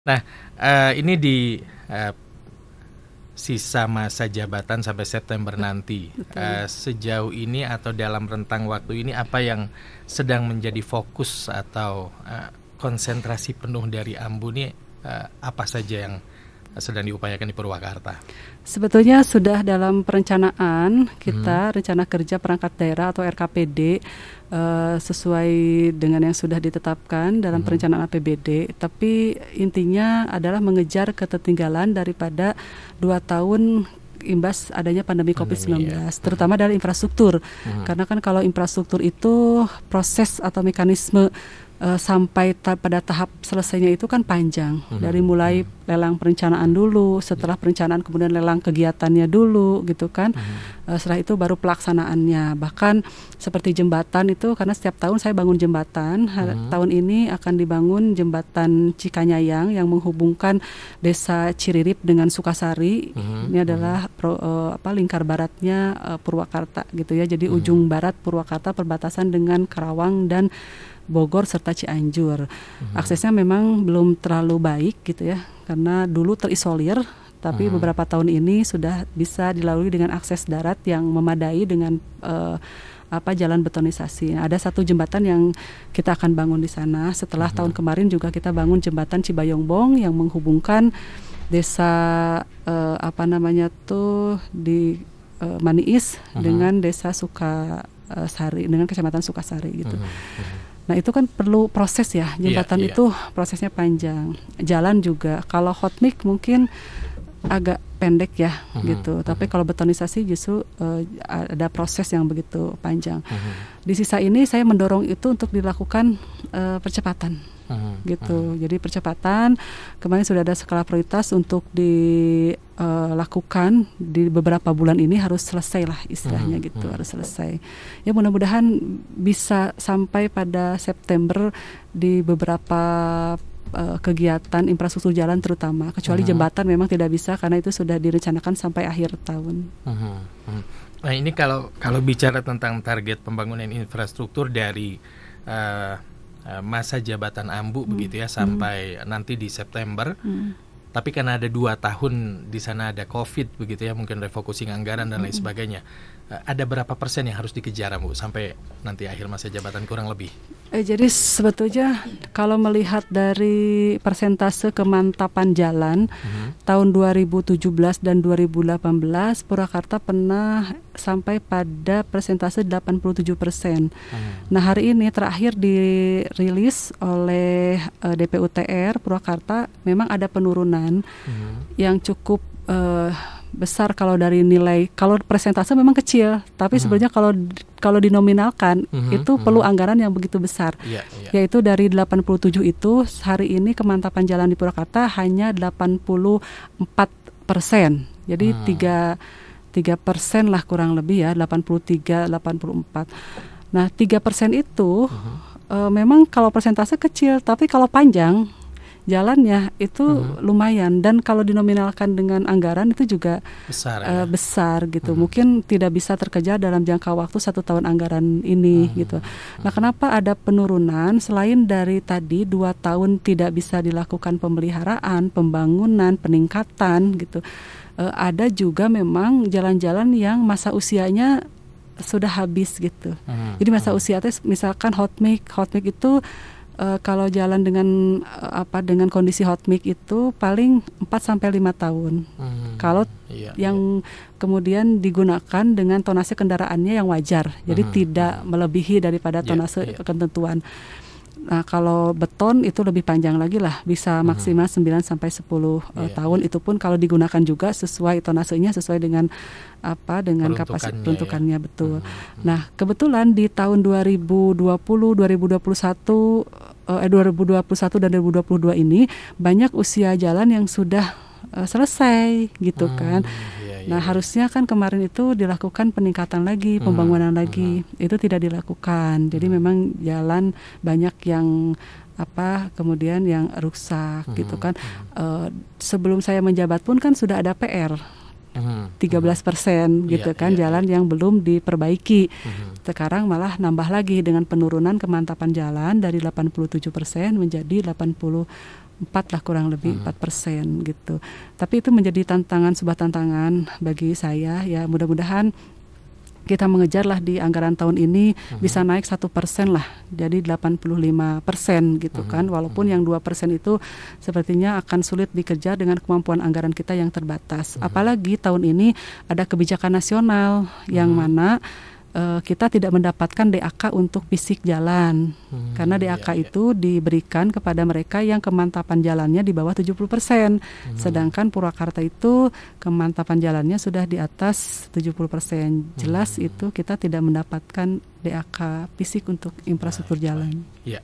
Nah, ini di sisa masa jabatan sampai September nanti. Sejauh ini atau dalam rentang waktu ini apa yang sedang menjadi fokus atau konsentrasi penuh dari Ambu ini, apa saja yang sedang diupayakan di Purwakarta? Sebetulnya sudah dalam perencanaan kita, rencana kerja perangkat daerah atau RKPD, sesuai dengan yang sudah ditetapkan dalam perencanaan APBD. Tapi intinya adalah mengejar ketertinggalan daripada 2 tahun imbas adanya pandemi COVID-19, terutama dari infrastruktur. Karena kan kalau infrastruktur itu proses atau mekanisme sampai pada tahap selesainya itu kan panjang. Dari mulai lelang perencanaan dulu, setelah perencanaan kemudian lelang kegiatannya dulu gitu kan. Setelah itu baru pelaksanaannya. Bahkan seperti jembatan itu, karena setiap tahun saya bangun jembatan. Tahun ini akan dibangun jembatan Cikanyayang yang menghubungkan desa Ciririp dengan Sukasari. Ini adalah lingkar baratnya Purwakarta gitu ya. Jadi ujung barat Purwakarta perbatasan dengan Karawang dan Bogor serta Cianjur. Aksesnya memang belum terlalu baik gitu ya, karena dulu terisolir, tapi beberapa tahun ini sudah bisa dilalui dengan akses darat yang memadai dengan jalan betonisasi. Ada satu jembatan yang kita akan bangun di sana. Setelah tahun kemarin juga kita bangun jembatan Cibayongbong yang menghubungkan desa di Maniis dengan desa Sukasari, dengan kecamatan Sukasari gitu. Nah itu kan perlu proses ya, jembatan itu prosesnya panjang. Jalan juga, kalau hot mix mungkin agak pendek ya gitu. Tapi kalau betonisasi justru ada proses yang begitu panjang. Di sisa ini saya mendorong itu untuk dilakukan percepatan gitu. Jadi percepatan, kemarin sudah ada skala prioritas untuk dilakukan di beberapa bulan ini, harus selesai lah istilahnya gitu, harus selesai. Ya mudah-mudahan bisa sampai pada September di beberapa kegiatan infrastruktur jalan terutama, kecuali jembatan memang tidak bisa karena itu sudah direncanakan sampai akhir tahun. Nah ini kalau bicara tentang target pembangunan infrastruktur dari masa jabatan Ambu begitu ya sampai nanti di September, tapi karena ada 2 tahun di sana ada COVID begitu ya, mungkin refocusing anggaran dan lain sebagainya. Ada berapa persen yang harus dikejar Bu sampai nanti akhir masa jabatan kurang lebih? Jadi sebetulnya kalau melihat dari persentase kemantapan jalan tahun 2017 dan 2018 Purwakarta pernah sampai pada persentase 87%. Nah hari ini terakhir dirilis oleh DPUTR Purwakarta memang ada penurunan yang cukup besar kalau dari nilai, kalau persentase memang kecil, tapi sebenarnya kalau dinominalkan itu perlu anggaran yang begitu besar. Yaitu dari 87 itu hari ini kemantapan jalan di Purwakarta hanya 84%. Jadi 3% lah kurang lebih ya, 83, 84. Nah 3% itu memang kalau persentase kecil, tapi kalau panjang jalannya itu lumayan, dan kalau dinominalkan dengan anggaran itu juga besar gitu. Mungkin tidak bisa terkejar dalam jangka waktu 1 tahun anggaran ini gitu. Nah kenapa ada penurunan selain dari tadi 2 tahun tidak bisa dilakukan pemeliharaan, pembangunan, peningkatan gitu. Ada juga memang jalan-jalan yang masa usianya sudah habis gitu. Jadi masa usia itu misalkan hot mix itu kalau jalan dengan kondisi hot mix itu paling 4-5 tahun. Kalau yang kemudian digunakan dengan tonase kendaraannya yang wajar, jadi tidak melebihi daripada tonase ketentuan. Nah kalau beton itu lebih panjang lagi lah, bisa maksimal 9-10 tahun. Itu pun kalau digunakan juga sesuai tonasenya, sesuai dengan kapasitas peruntukannya betul. Nah kebetulan di tahun 2020 dan 2022 ini banyak usia jalan yang sudah selesai gitu kan. Nah harusnya kan kemarin itu dilakukan peningkatan lagi, pembangunan lagi, itu tidak dilakukan. Jadi memang jalan banyak yang kemudian yang rusak gitu kan. Sebelum saya menjabat pun kan sudah ada PR 13% gitu kan, jalan yang belum diperbaiki. Sekarang malah nambah lagi dengan penurunan kemantapan jalan dari 87% menjadi 84%. 4 lah kurang lebih 4% gitu. Tapi itu menjadi sebuah tantangan bagi saya ya. Mudah-mudahan kita mengejarlah di anggaran tahun ini bisa naik 1% lah, jadi 85% gitu kan. Walaupun yang 2% itu sepertinya akan sulit dikejar dengan kemampuan anggaran kita yang terbatas. Apalagi tahun ini ada kebijakan nasional yang mana kita tidak mendapatkan DAK untuk fisik jalan, karena DAK itu diberikan kepada mereka yang kemantapan jalannya di bawah 70%, sedangkan Purwakarta itu kemantapan jalannya sudah di atas 70%. Jelas itu kita tidak mendapatkan DAK fisik untuk infrastruktur jalan. Ya.